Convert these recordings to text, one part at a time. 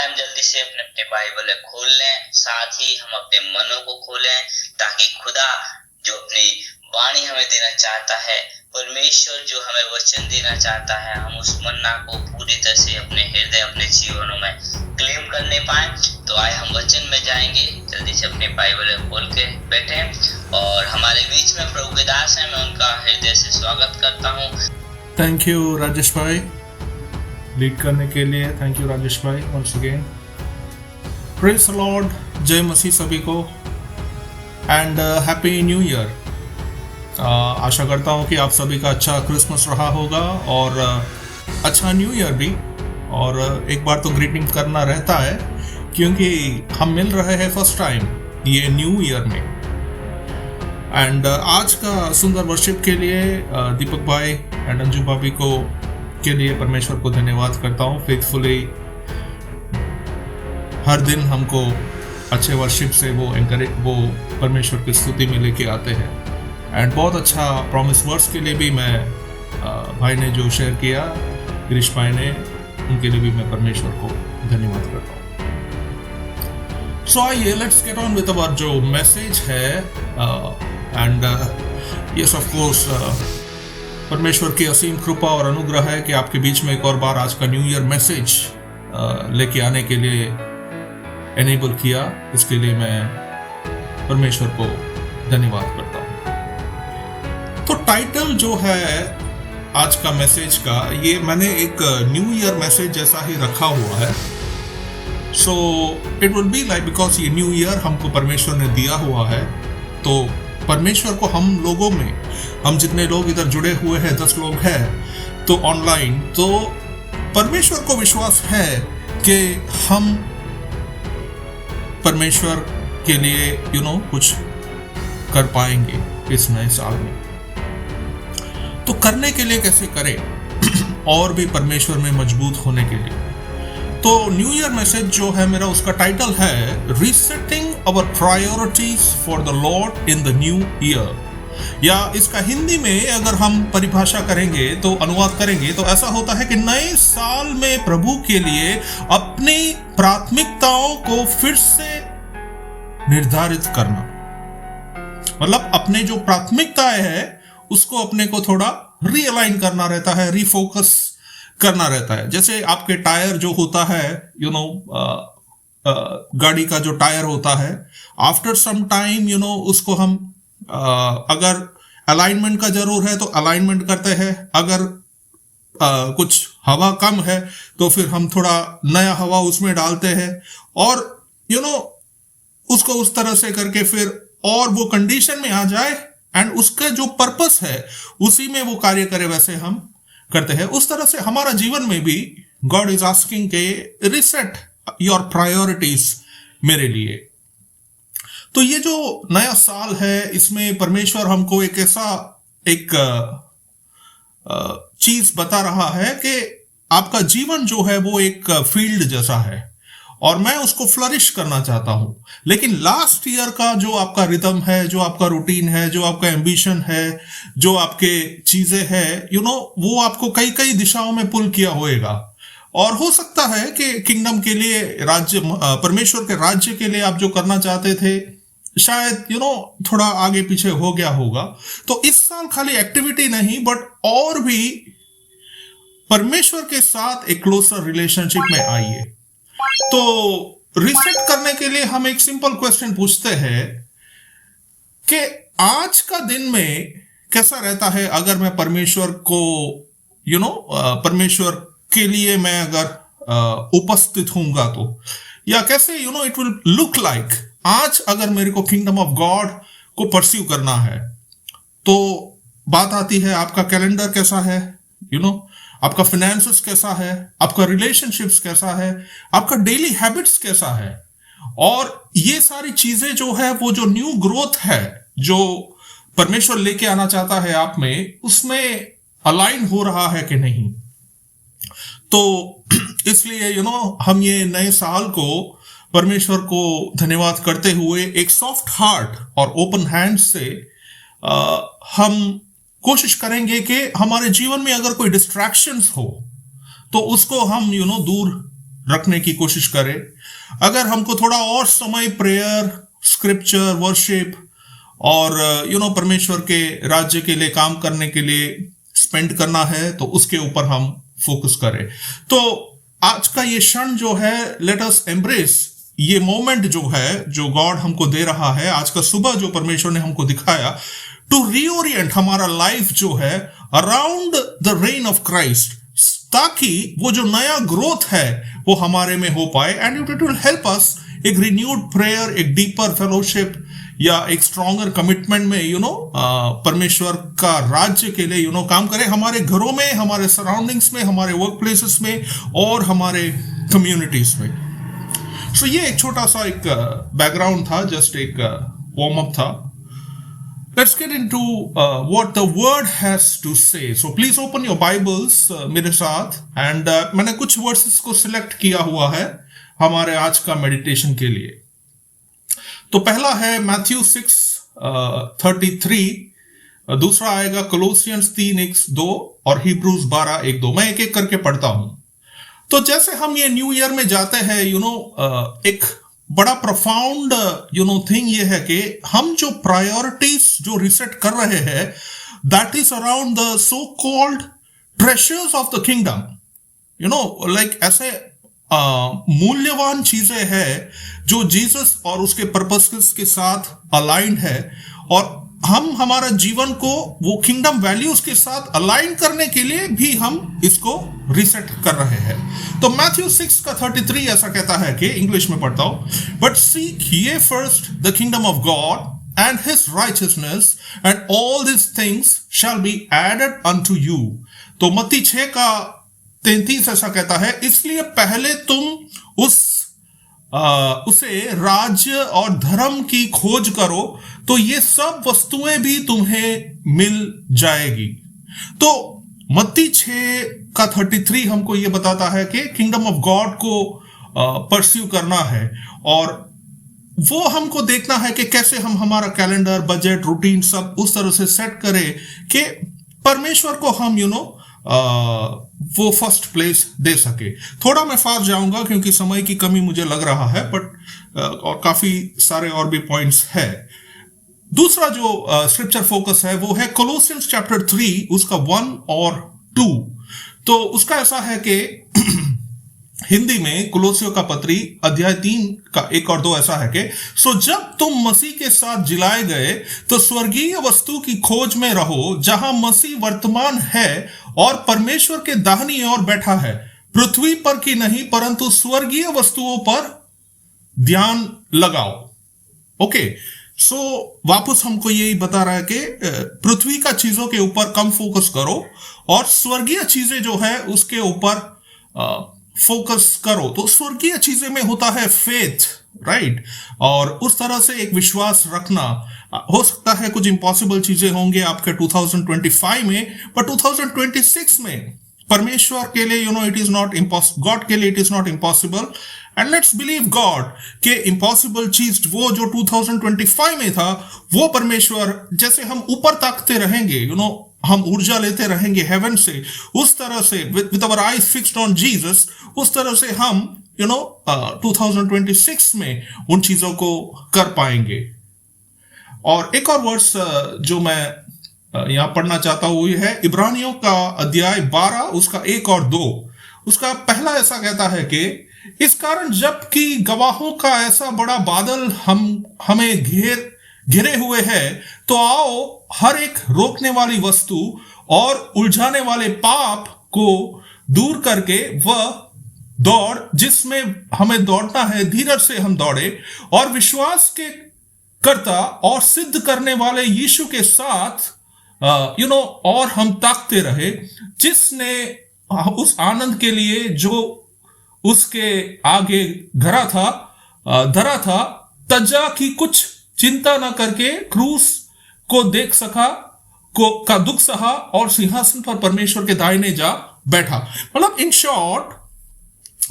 आए हम जल्दी से अपने अपने बाइबल खोल लें, साथ ही हम अपने मनों को खोलें, ताकि खुदा जो अपनी वाणी हमें देना चाहता है, परमेश्वर जो हमें वचन देना चाहता है, हम उस मन्ना को पूरी तरह से अपने हृदय, अपने जीवनों में क्लेम करने पाए। तो आए हम वचन में जाएंगे, जल्दी से अपने बाइबल खोल के बैठे। और हमारे बीच में प्रभु के दास हैं, मैं उनका हृदय से स्वागत करता हूँ। थैंक यू राजेश भाई, लीड करने के लिए। थैंक यू राजेश भाई once again. Praise the Lord, जय मसीह सभी को, एंड हैप्पी न्यू ईयर। आशा करता हूँ कि आप सभी का अच्छा क्रिसमस रहा होगा और अच्छा न्यू ईयर भी। और एक बार तो ग्रीटिंग करना रहता है, क्योंकि हम मिल रहे हैं फर्स्ट टाइम ये न्यू ईयर में। एंड आज का सुंदर वर्शिप के लिए दीपक भाई एंड अंजू भाभी को के लिए परमेश्वर को धन्यवाद करता हूँ। फेथफुली हर दिन हमको अच्छे वर्शिप से वो परमेश्वर की स्तुति में लेके आते हैं। एंड बहुत अच्छा प्रॉमिस वर्ड्स के लिए भी मैं भाई ने जो शेयर किया, गिरीश भाई ने, उनके लिए भी मैं परमेश्वर को धन्यवाद करता हूँ। सो आइए let's get on with our जो मैसेज है। एंड यस ऑफ कोर्स परमेश्वर की असीम कृपा और अनुग्रह है कि आपके बीच में एक और बार आज का न्यू ईयर मैसेज लेके आने के लिए एनेबल किया। इसके लिए मैं परमेश्वर को धन्यवाद करता हूँ। तो टाइटल जो है आज का मैसेज का, ये मैंने एक न्यू ईयर मैसेज जैसा ही रखा हुआ है। So it will be like, because ये न्यू ईयर हमको परमेश्वर ने दिया हुआ है, तो परमेश्वर को हम लोगों में, हम जितने लोग इधर जुड़े हुए हैं, 10 लोग हैं तो ऑनलाइन, तो परमेश्वर को विश्वास है कि हम परमेश्वर के लिए कुछ कर पाएंगे इस नए साल में। तो करने के लिए कैसे करें और भी परमेश्वर में मजबूत होने के लिए, तो न्यू ईयर मैसेज जो है मेरा, उसका टाइटल है resetting our priorities for the Lord in the new year. या इसका हिंदी में अगर हम परिभाषा करेंगे, तो अनुवाद करेंगे, तो ऐसा होता है कि नए साल में प्रभु के लिए अपनी प्राथमिकताओं को फिर से निर्धारित करना। मतलब अपने जो प्राथमिकताएं है उसको अपने को थोड़ा रीअलाइन करना रहता है, रीफोकस करना रहता है। जैसे आपके टायर जो होता है, गाड़ी का जो टायर होता है, आफ्टर सम टाइम उसको हम अगर अलाइनमेंट का जरूर है तो अलाइनमेंट करते हैं, अगर कुछ हवा कम है तो फिर हम थोड़ा नया हवा उसमें डालते हैं, और उसको उस तरह से करके फिर और वो कंडीशन में आ जाए एंड उसका जो पर्पस है उसी में वो कार्य करे, वैसे हम करते हैं। उस तरह से हमारा जीवन में भी गॉड इज आस्किंग के रिसेट योर प्रायोरिटीज मेरे लिए। तो ये जो नया साल है, इसमें परमेश्वर हमको एक ऐसा चीज बता रहा है कि आपका जीवन जो है वो एक फील्ड जैसा है और मैं उसको फ्लरिश करना चाहता हूं। लेकिन लास्ट ईयर का जो आपका रिदम है, जो आपका रूटीन है, जो आपका एम्बिशन है, जो आपके चीजें हैं, वो आपको कई कई दिशाओं में पुल किया होएगा। और हो सकता है कि किंगडम के लिए, राज्य, परमेश्वर के राज्य के लिए आप जो करना चाहते थे, शायद थोड़ा आगे पीछे हो गया होगा। तो इस साल खाली एक्टिविटी नहीं, बट और भी परमेश्वर के साथ एक क्लोजर रिलेशनशिप में आइए। तो रिसेट करने के लिए हम एक सिंपल क्वेश्चन पूछते हैं कि आज का दिन में कैसा रहता है अगर मैं परमेश्वर को परमेश्वर के लिए मैं अगर उपस्थित होऊंगा, तो या कैसे इट विल लुक लाइक आज अगर मेरे को किंगडम ऑफ गॉड को परस्यू करना है। तो बात आती है आपका कैलेंडर कैसा है, आपका फाइनेंसेस कैसा है, आपका रिलेशनशिप्स कैसा है, आपका डेली हैबिट्स कैसा है, और ये सारी चीजें जो है, वो जो न्यू ग्रोथ है जो परमेश्वर लेके आना चाहता है आप में, उसमें अलाइन हो रहा है कि नहीं। तो इसलिए हम ये नए साल को परमेश्वर को धन्यवाद करते हुए एक सॉफ्ट हार्ट और ओपन हैंड से हम कोशिश करेंगे कि हमारे जीवन में अगर कोई डिस्ट्रैक्शंस हो तो उसको हम दूर रखने की कोशिश करें। अगर हमको थोड़ा और समय प्रेयर, स्क्रिप्चर, वर्शिप और परमेश्वर के राज्य के लिए काम करने के लिए स्पेंड करना है तो उसके ऊपर हम फोकस करें। तो आज का ये क्षण जो है, लेट अस एम्ब्रेस ये मोमेंट जो है, जो गॉड हमको दे रहा है, आज का सुबह जो परमेश्वर ने हमको दिखाया, टू रीओरिएंट हमारा लाइफ जो है around the rain of Christ, ताकि वो जो नया ग्रोथ है वो हमारे में हो पाए। And it will help us एक रिन्यूड प्रेयर, एक डीपर फेलोशिप या एक स्ट्रॉन्गर कमिटमेंट में परमेश्वर का राज्य के लिए काम करें, हमारे घरों में, हमारे सराउंडिंग्स में, हमारे वर्क प्लेसेस में और हमारे कम्युनिटीज में। सो ये एक छोटा सा एक बैकग्राउंड था, जस्ट एक वार्म अप था। Let's get into what the word has to say. So please open your Bibles मेरे साथ, and मैंने कुछ वर्सेस को सिलेक्ट किया हुआ है हमारे आज का मेडिटेशन के लिए। तो पहला है मैथ्यू 6:33, दूसरा आएगा कोलोसियंस 3:1-2 और हिब्रूज 12:1-2। मैं एक एक करके पढ़ता हूं। तो जैसे हम ये न्यू ईयर में जाते हैं, एक बड़ा प्रोफाउंड थिंग ये है कि हम जो प्रायोरिटीज जो रिसेट कर रहे हैं, that is around the so called treasures of the kingdom. Like ऐसे मूल्यवान चीजें हैं जो जीसस और उसके पर्पसेस के साथ अलाइंड है, और हम हमारा जीवन को वो किंगडम वैल्यूज के साथ अलाइन करने के लिए भी हम इसको रिसेट कर रहे हैं। तो मैथ्यू 6:33 ऐसा कहता है कि, इंग्लिश में पढ़ता हूं, but seek ye first the kingdom of God and his righteousness and all this things shall be added unto you. तो मत्ती 6:33 ऐसा कहता है, इसलिए पहले तुम उसे राज्य और धर्म की खोज करो तो ये सब वस्तुएं भी तुम्हें मिल जाएगी। तो मत्ती 6:33 हमको ये बताता है कि किंगडम ऑफ गॉड को परस्यू करना है, और वो हमको देखना है कि कैसे हम हमारा कैलेंडर, बजट, रूटीन सब उस तरह से सेट करें कि परमेश्वर को हम वो फर्स्ट प्लेस दे सके। थोड़ा मैं फास्ट जाऊंगा क्योंकि समय की कमी मुझे लग रहा है, बट और काफी सारे और भी पॉइंट्स है। दूसरा जो स्क्रिप्चर फोकस है वो है कोलोसियंस चैप्टर 3 उसका 1 और 2। तो उसका ऐसा है कि हिंदी में कोलोसियों का पत्री अध्याय 3 का 1 और 2 ऐसा है कि, सो जब तुम मसीह के साथ जिलाए गए तो स्वर्गीय वस्तु की खोज में रहो जहां मसीह वर्तमान है और परमेश्वर के दाहिनी ओर बैठा है, पृथ्वी पर की नहीं परंतु स्वर्गीय वस्तुओं पर ध्यान लगाओ। ओके, सो वापस हमको यही बता रहा है कि पृथ्वी का चीजों के ऊपर कम फोकस करो और स्वर्गीय चीजें जो है उसके ऊपर फोकस करो। तो स्वर्गीय चीजें में होता है फेथ, राइट, और उस तरह से एक विश्वास रखना। हो सकता है कुछ इम्पॉसिबल चीजें होंगे आपके 2025 में, पर 2026 में परमेश्वर के लिए it is not impossible, God के लिए it is not impossible. And let's believe God के इम्पॉसिबल चीज वो जो 2025 में था वो परमेश्वर, जैसे हम ऊपर ताकते रहेंगे, हम ऊर्जा लेते रहेंगे हेवन से, उस तरह से with our eyes fixed on Jesus, उस तरह से हम 2026 में उन चीजों को कर पाएंगे। और एक और वर्स जो मैं यहां पढ़ना चाहता हूं ये है इब्रानियों का अध्याय 12 उसका 1 और 2। उसका पहला ऐसा कहता है कि इस कारण जबकि गवाहों का ऐसा बड़ा बादल हमें घिरे हुए है, तो आओ हर एक रोकने वाली वस्तु और उलझाने वाले पाप को दूर करके वह दौड़ जिसमें हमें दौड़ना है, धीरज से हम दौड़े और विश्वास के करता और सिद्ध करने वाले यीशु के साथ और हम ताकते रहे, जिसने उस आनंद के लिए जो उसके आगे धरा था तजा की कुछ चिंता न करके क्रूस को देख सका का दुख सहा और सिंहासन पर परमेश्वर के दाहिने जा बैठा। मतलब इन शॉर्ट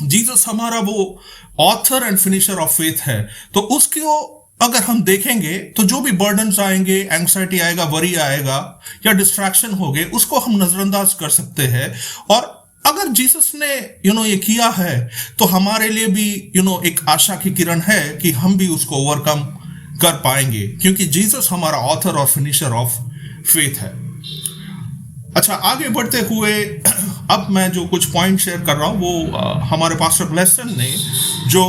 जीसस हमारा वो author and finisher of faith है। तो उसको अगर हम देखेंगे तो जो भी बर्डन्स आएंगे, एंग्जाइटी आएगा, वरी आएगा या डिस्ट्रैक्शन होंगे, उसको हम नजरअंदाज कर सकते हैं और अगर जीसस ने ये किया है तो हमारे लिए भी एक आशा की किरण है कि हम भी उसको ओवरकम कर पाएंगे, क्योंकि जीसस हमारा ऑथर और फिनिशर ऑफ फेथ है। अच्छा, आगे बढ़ते हुए अब मैं जो कुछ पॉइंट शेयर कर रहा हूं वो हमारे पास्टर ब्लेसन ने जो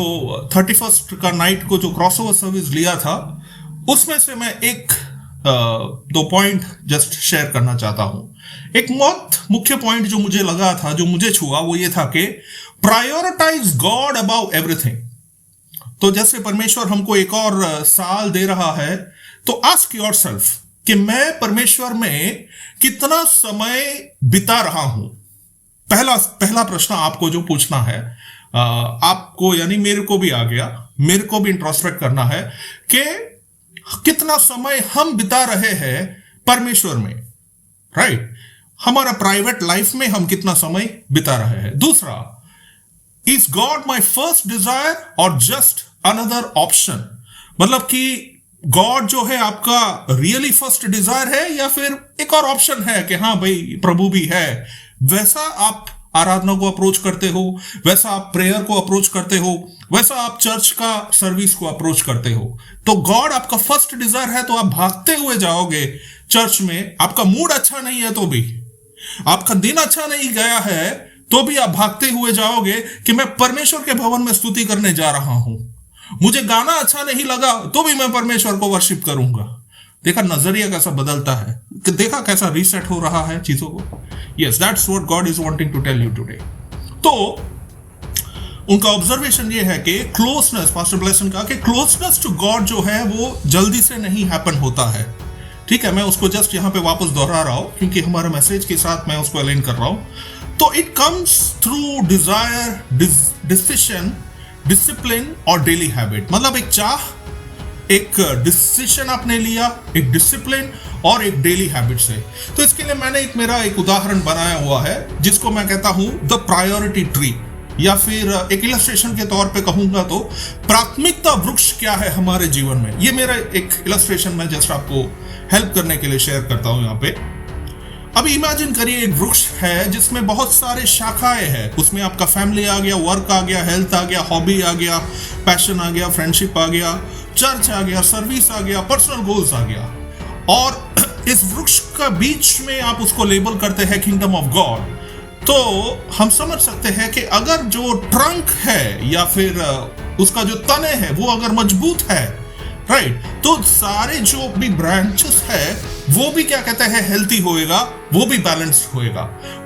31st का नाइट को जो क्रॉसओवर सर्विस लिया था उसमें से मैं एक दो पॉइंट जस्ट शेयर करना चाहता हूं। एक बहुत मुख्य पॉइंट जो मुझे लगा था, जो मुझे छुआ, वो ये था कि प्रायोरिटाइज गॉड अबाउट एवरीथिंग। तो जैसे परमेश्वर हमको एक और साल दे रहा है तो आस्क योरसेल्फ कि मैं परमेश्वर में कितना समय बिता रहा हूं। पहला प्रश्न आपको जो पूछना है, आपको यानी मेरे को भी आ गया, मेरे को भी इंट्रोस्पेक्ट करना है कि कितना समय हम बिता रहे हैं परमेश्वर में, राइट? हमारा प्राइवेट लाइफ में हम कितना समय बिता रहे हैं। दूसरा, is God my first Dzire और जस्ट अनदर ऑप्शन? मतलब कि गॉड जो है आपका रियली फर्स्ट डिजायर है या फिर एक और ऑप्शन है कि हाँ भाई प्रभु भी है। वैसा आप आराधना को अप्रोच करते हो, वैसा आप प्रेयर को अप्रोच करते हो, वैसा आप चर्च का सर्विस को अप्रोच करते हो। तो गॉड आपका फर्स्ट डिजायर है तो आप भागते हुए जाओगे चर्च में। आपका मूड अच्छा नहीं है तो भी, आपका दिन अच्छा नहीं गया है तो भी आप भागते हुए जाओगे कि मैं परमेश्वर के भवन में स्तुति करने जा रहा हूं। मुझे गाना अच्छा नहीं लगा तो भी मैं परमेश्वर को वर्शिप करूंगा। देखा नजरिया कैसा बदलता है, देखा कैसा रीसेट हो रहा है चीजों को। Yes, that's what God is wanting to tell you today. तो उनका ऑब्जर्वेशन ये है कि क्लोजनेस, पास्टर ब्लेसन का, कि क्लोजनेस टू गॉड जो है वो जल्दी से नहीं हैपन होता है। ठीक है, मैं उसको जस्ट यहां पे वापस दोहरा रहा हूं क्योंकि हमारे मैसेज के साथ मैं उसको अलाइन कर रहा हूं। तो it comes through desire, decision, discipline और डेली हैबिट। मतलब एक चाह, एक डिसीजन आपने लिया, एक डिसिप्लिन और एक डेली हैबिट से। तो इसके लिए मैंने मेरा एक उदाहरण बनाया हुआ है जिसको मैं कहता हूं द प्रायोरिटी ट्री, या फिर एक इलस्ट्रेशन के तौर पे कहूंगा तो प्राथमिकता वृक्ष क्या है हमारे जीवन में। ये मेरा एक इलस्ट्रेशन मैं जस्ट आपको हेल्प करने के लिए शेयर करता हूं यहाँ पे। अभी इमेजिन करिए एक वृक्ष है जिसमें बहुत सारे शाखाएं हैं। उसमें आपका फैमिली आ गया, वर्क आ गया, हेल्थ आ गया, हॉबी आ गया, पैशन आ गया, फ्रेंडशिप आ गया, चर्च आ गया, सर्विस आ गया, पर्सनल गोल्स आ गया। और इस वृक्ष का बीच में आप उसको लेबल करते हैं किंगडम ऑफ गॉड। तो हम समझ सकते हैं कि अगर जो ट्रंक है या फिर उसका जो तने है वो अगर मजबूत है, राइट, तो सारे जो भी ब्रांचेस है वो भी क्या कहते हैं हेल्थी होएगा, वो भी बैलेंस्ड होएगा।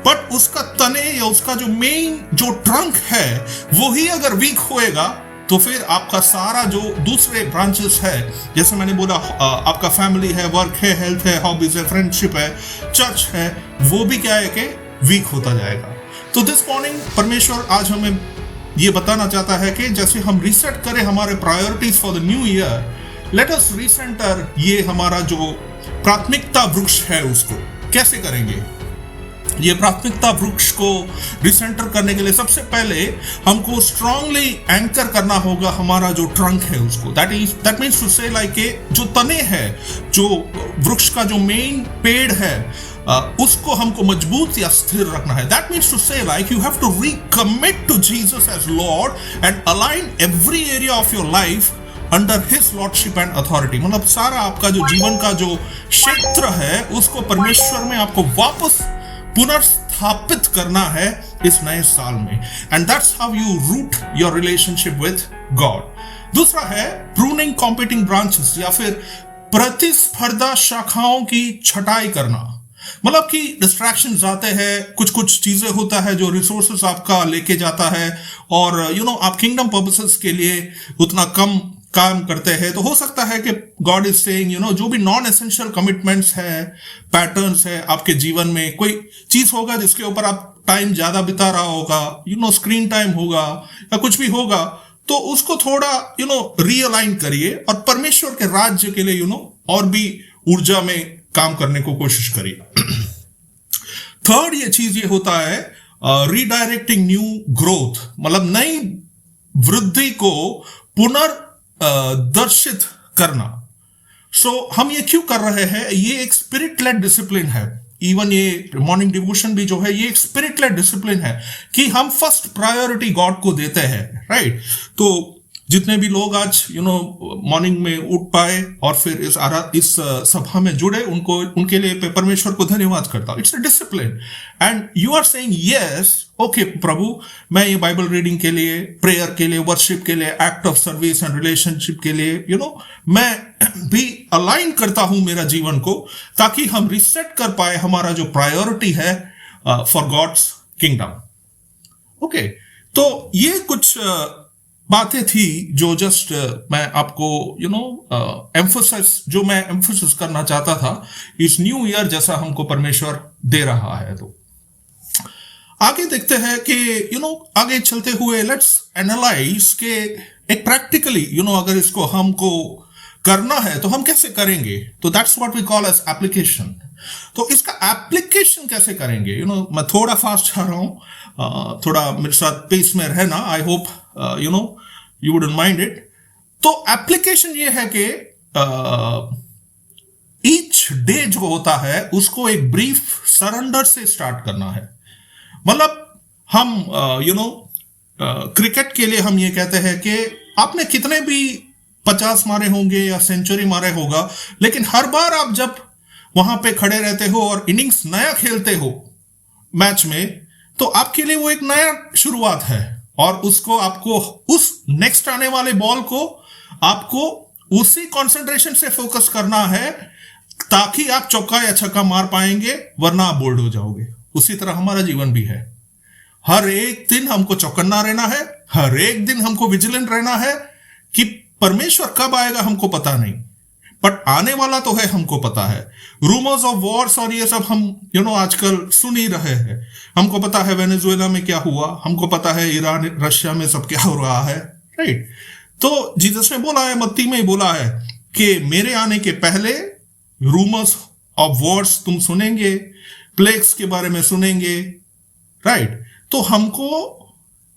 बट उसका तने या उसका जो मेन जो ट्रंक है वो ही अगर वीक होएगा तो फिर आपका सारा जो दूसरे ब्रांचेस है, जैसे मैंने बोला आपका फैमिली है, वर्क है, हेल्थ है, हॉबीज है, फ्रेंडशिप है, चर्च है, वो भी क्या है कि वीक होता जाएगा। तो दिस मॉर्निंग परमेश्वर आज हमें ये बताना चाहता है कि जैसे हम रीसेट करें हमारे priorities for the new year, let us recenter ये हमारा जो प्राथमिकता वृक्ष है उसको कैसे करेंगे। ये प्राथमिकता वृक्ष को रिसेंटर करने के लिए सबसे पहले हमको स्ट्रांगली एंकर करना होगा हमारा जो ट्रंक है उसको। That means to say like जो तने है, जो वृक्ष का जो मेन पेड़ है, उसको हमको मजबूत या स्थिर रखना है। That means to say like you have to recommit to Jesus as Lord and align every area of your life under his lordship and authority. मतलब सारा आपका जो जीवन का जो क्षेत्र है उसको परमेश्वर में आपको वापस पुनर्स्थापित करना है इस नए साल में। And that's how you root your relationship with God. दूसरा है प्रूनिंग कॉम्पीटिंग ब्रांचेस या फिर प्रतिस्पर्धा शाखाओं की छटाई करना। मतलब कि डिस्ट्रैक्शंस आते हैं, कुछ चीजें होता है जो रिसोर्सेस आपका लेके जाता है और आप किंगडम पर्पसेस के लिए उतना कम काम करते हैं। तो हो सकता है कि गॉड इज सेइंग जो भी नॉन एसेंशियल कमिटमेंट्स है, पैटर्न्स है आपके जीवन में, कोई चीज होगा जिसके ऊपर आप टाइम ज्यादा बिता रहा होगा, स्क्रीन टाइम होगा या कुछ भी होगा, तो उसको थोड़ा रीअलाइन करिए और परमेश्वर के राज्य के लिए और भी ऊर्जा में काम करने को कोशिश करिए। थर्ड ये चीज ये होता है रीडायरेक्टिंग न्यू ग्रोथ, मतलब नई वृद्धि को पुनर्दर्शित करना। सो हम ये क्यों कर रहे हैं? ये एक स्पिरिट लेड डिसिप्लिन है। इवन ये मॉर्निंग डिवोशन भी जो है ये एक स्पिरिट लेड डिसिप्लिन है कि हम फर्स्ट प्रायोरिटी गॉड को देते हैं, राइट। तो जितने भी लोग आज मॉर्निंग में उठ पाए और फिर इस सभा में जुड़े, उनके लिए परमेश्वर को धन्यवाद करता हूं। It's a discipline and you are saying yes, okay प्रभु, मैं ये बाइबल रीडिंग के लिए, प्रेयर के लिए, वर्शिप के लिए, act of service and relationship के लिए मैं भी अलाइन करता हूं मेरा जीवन को, ताकि हम रिसेट कर पाए हमारा जो प्रायोरिटी है फॉर गॉड्स किंगडम। ओके, तो ये कुछ बातें थी जो जस्ट मैं आपको जो मैं एम्फोसिस करना चाहता था इस न्यू ईयर जैसा हमको परमेश्वर दे रहा है। तो आगे देखते हैं कि आगे चलते हुए लेट्स एनालाइज के एक प्रैक्टिकली अगर इसको हमको करना है तो हम कैसे करेंगे। तो that's what we call as application. तो इसका एप्लीकेशन कैसे करेंगे, मैं थोड़ा फास्ट जा रहा हूं, थोड़ा मेरे साथ पेस में रहना, I hope you wouldn't mind it। तो एप्लीकेशन ये है कि ईच डे जो होता है उसको एक ब्रीफ सरेंडर से स्टार्ट करना है। मतलब हम क्रिकेट के लिए हम ये कहते हैं कि आपने कितने भी 50 मारे होंगे या सेंचुरी मारे होगा, लेकिन हर बार आप जब वहां पे खड़े रहते हो और इनिंग्स नया खेलते हो मैच में, तो आपके लिए वो एक नया शुरुआत है और उसको आपको उस नेक्स्ट आने वाले बॉल को आपको उसी कंसंट्रेशन से फोकस करना है ताकि आप चौका या छक्का मार पाएंगे, वरना आप बोल्ड हो जाओगे। उसी तरह हमारा जीवन भी है। हर एक दिन हमको चौकन्ना रहना है, हर एक दिन हमको विजिलेंट रहना है कि परमेश्वर कब आएगा हमको पता नहीं, बट आने वाला तो है, हमको पता है। रूमर्स ऑफ वॉर्स और ये सब हम आजकल सुन ही रहे हैं। हमको पता है वेनेजुएला में क्या हुआ, हमको पता है ईरान रशिया में सब क्या हो रहा है, राइट। तो जीसस ने बोला है, मत्ती में ही बोला है कि मेरे आने के पहले रूमर्स ऑफ वॉर्स तुम सुनेंगे, प्लेग्स के बारे में सुनेंगे, राइट। तो हमको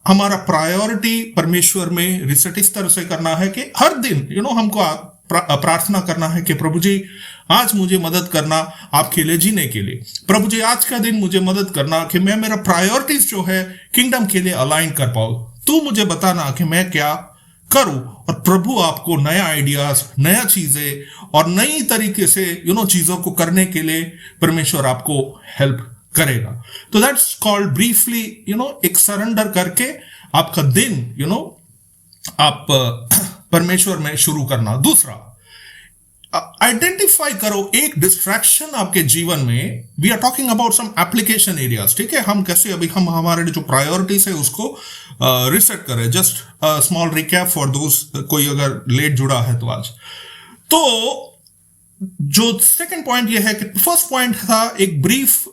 हमारा प्रायोरिटी परमेश्वर में रिसेट इस तरह से करना है कि हर दिन हमको प्रार्थना करना है कि प्रभु जी आज मुझे मदद करना आपके लिए जीने के लिए। प्रभु जी आज का दिन मुझे मदद करना कि मैं मेरा प्रायोरिटीज जो है किंगडम के लिए अलाइन कर पाऊं। तू मुझे बताना कि मैं क्या करूं, और प्रभु आपको नया आइडियाज, नया चीजें और नई तरीके से चीजों को करने के लिए परमेश्वर आपको हेल्प करेगा। तो दैट्स कॉल्ड ब्रीफली एक सरेंडर करके आपका दिन आप परमेश्वर में शुरू करना। दूसरा, आइडेंटिफाई करो एक डिस्ट्रैक्शन आपके जीवन में। We are talking about some application areas, ठीक है। हम कैसे अभी हम हमारे जो प्रायोरिटीज है उसको रिसेट करें। Just small recap for those, कोई अगर लेट जुड़ा है तो आज। तो जो सेकंड पॉइंट ये है कि फर्स्ट पॉइंट था एक ब्रीफ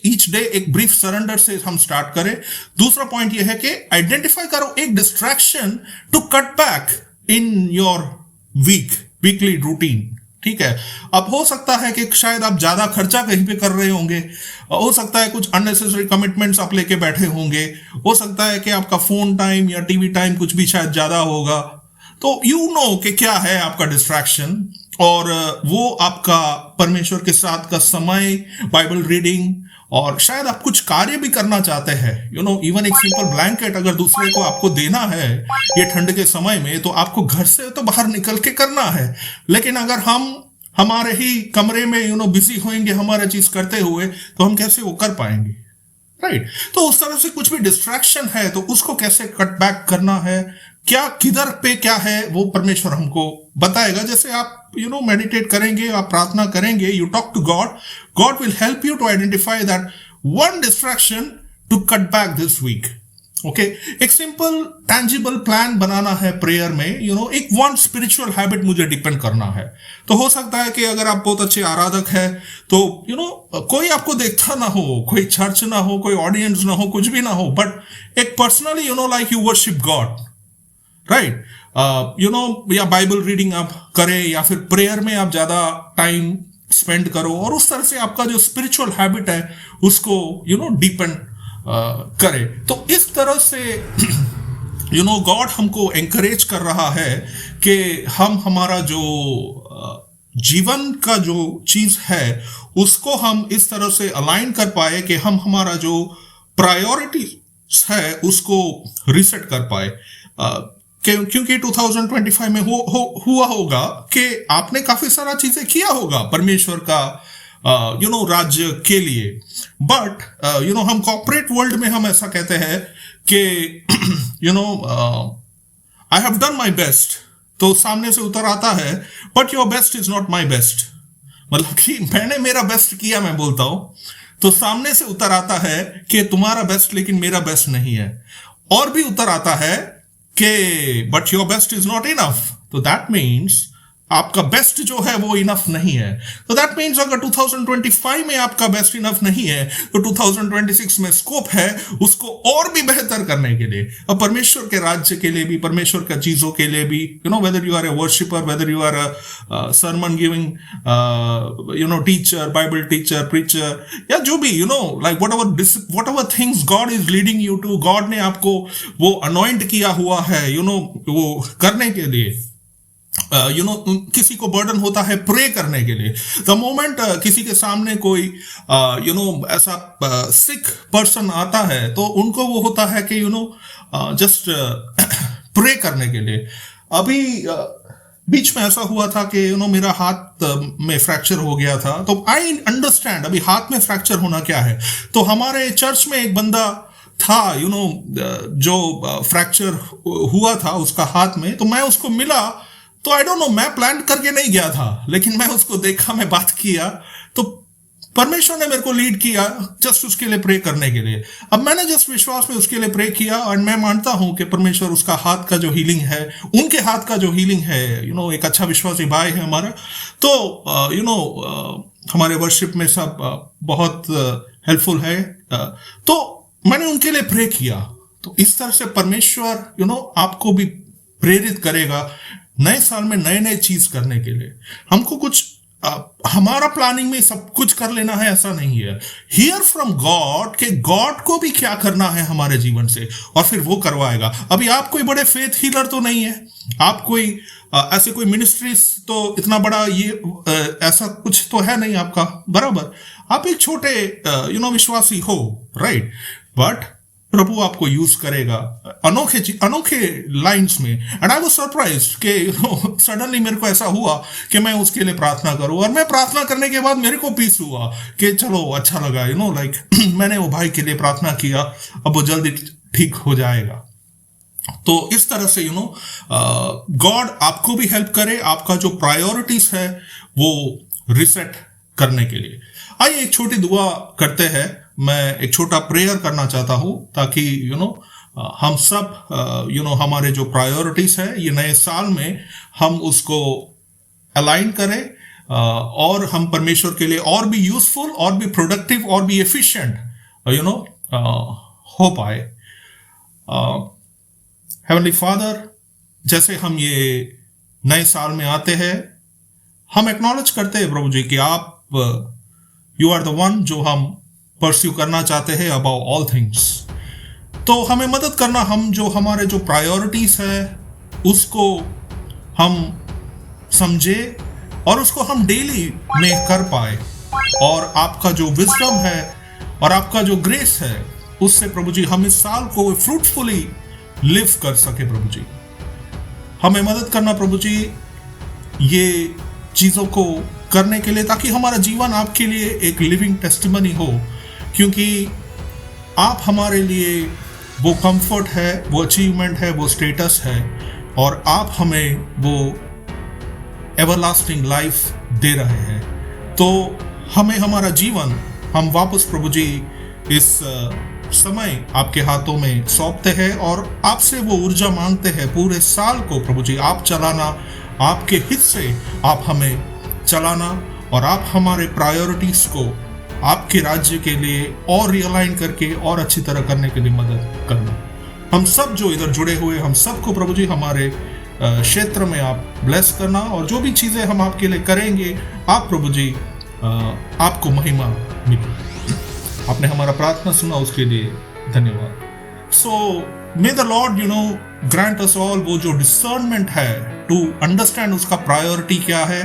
ईच डे एक ब्रीफ सरेंडर से हम स्टार्ट करें। दूसरा पॉइंट ये है कि आइडेंटिफाई करो एक distraction to cut back in your weekly routine, ठीक है। अब हो सकता है कि शायद आप ज्यादा खर्चा कहीं पे कर रहे होंगे, हो सकता है कुछ अननेसेसरी कमिटमेंट्स आप लेके बैठे होंगे, हो सकता है कि आपका फोन टाइम या टीवी टाइम कुछ भी शायद ज्यादा होगा। तो कि क्या है आपका डिस्ट्रैक्शन, और वो आपका परमेश्वर के साथ का समय, बाइबल रीडिंग, और शायद आप कुछ कार्य भी करना चाहते हैं। इवन एक सिंपल ब्लैंकेट अगर दूसरे को आपको देना है ये ठंड के समय में, तो आपको घर से तो बाहर निकल के करना है। लेकिन अगर हम हमारे ही कमरे में बिजी होंगे हमारा चीज करते हुए, तो हम कैसे वो कर पाएंगे, राइट। तो उस तरह से कुछ भी डिस्ट्रैक्शन है तो उसको कैसे कट बैक करना है, क्या किधर पे क्या है, वो परमेश्वर हमको बताएगा। जैसे आप मेडिटेट करेंगे, आप प्रार्थना करेंगे, you talk to God, God will help you to identify that one distraction to cut back this week. Okay, एक सिंपल टैंजिबल प्लान बनाना है प्रेयर में। एक वन स्पिरिचुअल हैबिट मुझे डिपेंड करना है। तो हो सकता है कि अगर आप बहुत अच्छे आराधक है तो कोई आपको देखता ना हो, कोई चर्च ना हो, कोई ऑडियंस ना हो, कुछ भी ना हो, बट एक personally like you worship God, right. या बाइबल रीडिंग आप करें, या फिर प्रेयर में आप ज्यादा टाइम स्पेंड करो, और उस तरह से आपका जो स्पिरिचुअल हैबिट है उसको डीपेंड करे। तो इस तरह से गॉड हमको एनकरेज कर रहा है कि हम हमारा जो जीवन का जो चीज है उसको हम इस तरह से अलाइन कर पाए कि हम हमारा जो प्रायोरिटी है उसको रीसेट कर पाए। क्योंकि 2025 में हुआ होगा कि आपने काफी सारा चीजें किया होगा परमेश्वर का राज्य के लिए, बट हम कॉर्पोरेट वर्ल्ड में हम ऐसा कहते हैं कि I have done my best, तो सामने से उतर आता है but your best is not my best, मतलब कि मैंने मेरा बेस्ट किया, मैं बोलता हूं, तो सामने से उतर आता है कि तुम्हारा बेस्ट लेकिन मेरा बेस्ट नहीं है। और भी उतर आता है कि but your best is not enough, तो दैट मीन्स आपका बेस्ट जो है वो इनफ नहीं है। तो दैट मीन्स अगर 2025 में आपका बेस्ट इनफ नहीं है तो 2026 में स्कोप है उसको और भी बेहतर करने के लिए, और परमेश्वर के राज्य के लिए भी, परमेश्वर का चीजों के लिए भी, whether you are a worshipper, whether you are a sermon giving teacher, Bible teacher, preacher, या जो भी like whatever things God is leading you to, God ने आपको वो अनॉइंट किया हुआ है वो करने के लिए। किसी को बर्डन होता है प्रे करने के लिए। द मोमेंट किसी के सामने कोई ऐसा सिक पर्सन आता है तो उनको वो होता है कि जस्ट प्रे करने के लिए। अभी बीच में ऐसा हुआ था कि मेरा हाथ में फ्रैक्चर हो गया था, तो आई अंडरस्टैंड अभी हाथ में फ्रैक्चर होना क्या है। तो हमारे चर्च में एक बंदा था जो फ्रैक्चर हुआ था उसका हाथ में, तो मैं उसको मिला, तो आई डोंट नो, मैं प्लान करके नहीं गया था, लेकिन मैं उसको देखा, मैं बात किया, तो परमेश्वर ने मेरे को लीड किया जस्ट उसके लिए प्रे करने के लिए। अब मैंने जस्ट विश्वास में उसके लिए प्रे किया, और मैं मानता हूं कि परमेश्वर उसका हाथ का जो हीलिंग है, उनके हाथ का जो हीलिंग है, एक अच्छा विश्वासी भाई है हमारा, तो हमारे वर्शिप में सब बहुत हेल्पफुल है, तो मैंने उनके लिए प्रे किया। तो इस तरह से परमेश्वर आपको भी प्रेरित करेगा नए साल में नए नए चीज करने के लिए। हमको कुछ हमारा प्लानिंग में सब कुछ कर लेना है ऐसा नहीं है। हियर फ्रॉम गॉड के गॉड को भी क्या करना है हमारे जीवन से, और फिर वो करवाएगा। अभी आप कोई बड़े फेथ हीलर तो नहीं है, आप कोई ऐसे कोई मिनिस्ट्रीज तो इतना बड़ा ये ऐसा कुछ तो है नहीं आपका, बराबर, आप एक छोटे विश्वासी हो, राइट, बट प्रभु आपको यूज करेगा अनोखे लाइंस में। एंड आई वाज सरप्राइज्ड कि सडनली मेरे को ऐसा हुआ कि मैं उसके लिए प्रार्थना करूं, और मैं प्रार्थना करने के बाद मेरे को पीस हुआ कि चलो अच्छा लगा, लाइक मैंने वो भाई के लिए प्रार्थना किया, अब वो जल्दी ठीक हो जाएगा। तो इस तरह से गॉड आपको भी हेल्प करे आपका जो प्रायोरिटीज है वो रिसेट करने के लिए। आइए एक छोटी दुआ करते हैं, मैं एक छोटा प्रेयर करना चाहता हूं ताकि हम सब हमारे जो प्रायोरिटीज है ये नए साल में हम उसको अलाइन करें और हम परमेश्वर के लिए और भी यूजफुल और भी प्रोडक्टिव और भी एफिशिएंट हो पाए। हेवनली फादर, जैसे हम ये नए साल में आते हैं, हम एक्नॉलेज करते हैं प्रभु जी कि आप यू आर द वन जो हम परस्यू करना चाहते हैं अबाउ ऑल थिंग्स। तो हमें मदद करना, हम जो हमारे जो प्रायोरिटीज है उसको हम समझे और उसको हम डेली में कर पाए, और आपका जो विजडम है और आपका जो ग्रेस है उससे प्रभु जी हम इस साल को फ्रूटफुली लिव कर सके। प्रभु जी हमें मदद करना प्रभु जी ये चीजों को करने के लिए, ताकि हमारा जीवन आपके लिए एक लिविंग टेस्टिमनी हो, क्योंकि आप हमारे लिए वो कंफर्ट है, वो अचीवमेंट है, वो स्टेटस है, और आप हमें वो एवरलास्टिंग लाइफ दे रहे हैं। तो हमें हमारा जीवन हम वापस प्रभु जी इस समय आपके हाथों में सौंपते हैं और आपसे वो ऊर्जा मांगते हैं पूरे साल को प्रभु जी आप चलाना, आपके हित से आप हमें चलाना, और आप हमारे प्रायोरिटीज को आपके राज्य के लिए और रियलाइन करके और अच्छी तरह करने के लिए मदद करना। हम सब जो इधर जुड़े हुए हम सबको प्रभु जी हमारे क्षेत्र में आप ब्लेस करना, और जो भी चीजें हम आपके लिए करेंगे आप प्रभु जी आपको महिमा मिले। आपने हमारा प्रार्थना सुना उसके लिए धन्यवाद। So may the Lord grant us all वो जो डिसर्नमेंट है टू अंडरस्टैंड उसका प्रायोरिटी क्या है,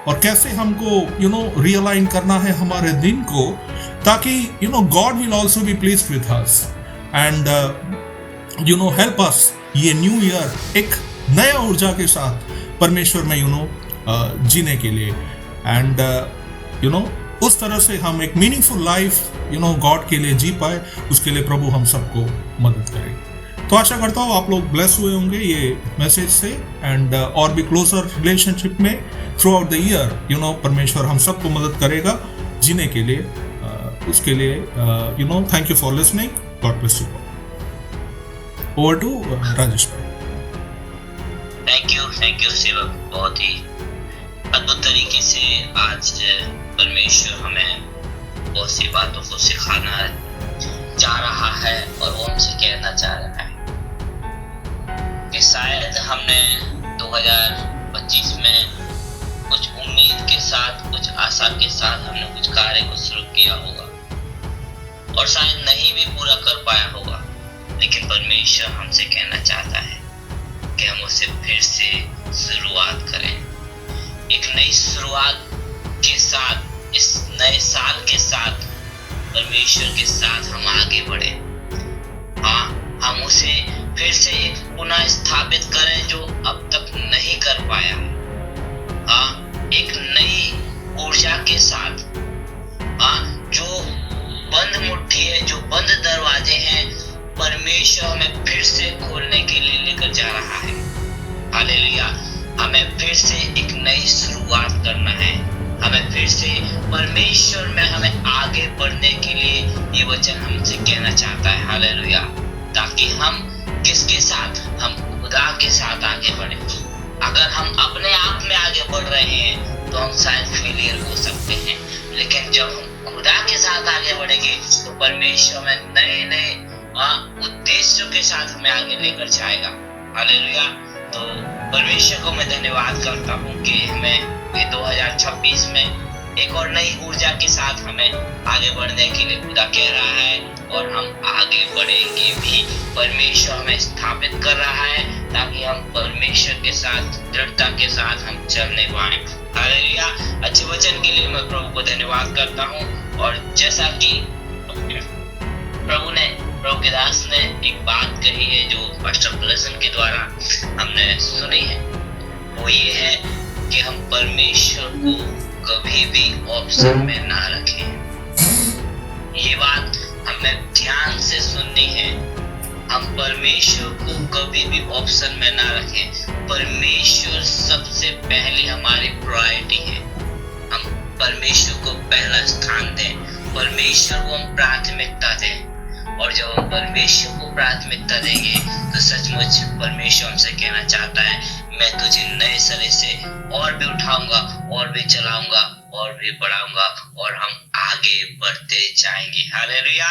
और कैसे हमको रियलाइन करना है हमारे दिन को, ताकि God will also be pleased with us and help us ये न्यू ईयर एक नया ऊर्जा के साथ परमेश्वर में जीने के लिए, एंड उस तरह से हम एक मीनिंगफुल लाइफ गॉड के लिए जी पाए, उसके लिए प्रभु हम सबको मदद करे। तो आशा करता हूँ आप लोग ब्लेस हुए होंगे ये मैसेज से, एंड और भी क्लोजर रिलेशनशिप में थ्रू आउट द ईयर परमेश्वर हम सबको मदद करेगा जीने के लिए। उसके लिए thank you for listening, God bless you. Over to Rajesh भाई। थैंक यू सेवक, बहुत ही अद्भुत तरीके से आज परमेश्वर हमें बहुत सी बातों को सिखाना चाह रहा है, और वो हमसे कहना चाह रहा है कि शायद हमने 2025 में कुछ उम्मीद के साथ, कुछ आशा के साथ हमने कुछ कार्य को शुरू किया होगा और शायद नहीं भी पूरा कर पाया होगा, लेकिन परमेश्वर हमसे कहना चाहता है कि हम उसे फिर से शुरुआत करें। एक नई शुरुआत के साथ, इस नए साल के साथ परमेश्वर के साथ हम आगे बढ़े। हाँ, हम उसे फिर से पुनः स्थापित करें जो अब तक नहीं कर पाया। हाँ, एक नई ऊर्जा के साथ, हाँ, जो बंद मुट्ठी है, जो बंद दरवाजे हैं, परमेश्वर हमें फिर से खोलने के लिए लेकर जा रहा है। हालेलुया। हमें फिर से एक नई शुरुआत करना है, हमें फिर से परमेश्वर में हमें आगे बढ़ने के लिए ये वचन हमसे कहना चाहता है। हालेलुया। ताकि हम किसके साथ, हम खुदा के साथ आगे बढ़े। अगर हम अपने आप में आगे बढ़ रहे हैं तो हम शायद फेलियर हो सकते हैं, लेकिन जब हम खुदा के साथ आगे बढ़ेंगे तो परमेश्वर में नए नए उद्देश्यों के साथ हमें आगे लेकर जाएगा। हालेलुया। तो परमेश्वर को मैं धन्यवाद करता हूँ कि हमें ये 2026 में एक और नई ऊर्जा के साथ हमें आगे बढ़ने के लिए खुदा कह रहा है, और हम आगे बढ़ेंगे भी। परमेश्वर हमें स्थापित कर रहा है ताकि हम परमेश्वर के साथ दृढ़ता के साथ हम चलने पाए। हालेलुया। अच्छे वचन के लिए मैं प्रभु को धन्यवाद करता हूँ, और जैसा कि प्रभु के दास ने एक बात कही है जो पास्टर ब्लेसन के द्वारा हमने सुनी है, वो ये है कि हम परमेश्वर को कभी भी ऑप्शन में ना रखें। ये बात हमें ध्यान से सुननी है। हम परमेश्वर को कभी भी ऑप्शन में ना रखें। परमेश्वर सबसे पहले हमारी प्रायोरिटी है। हम परमेश्वर को पहला स्थान दें, परमेश्वर को हम प्राथमिकता दें, और जब हम परमेश्वर को प्राथमिकता देंगे तो सचमुच परमेश्वर हमसे कहना चाहता है, मैं तुझे नए सिरे से और भी उठाऊंगा, और भी चलाऊंगा, और भी बढ़ाऊंगा, और हम आगे बढ़ते जाएंगे। हालेलुया।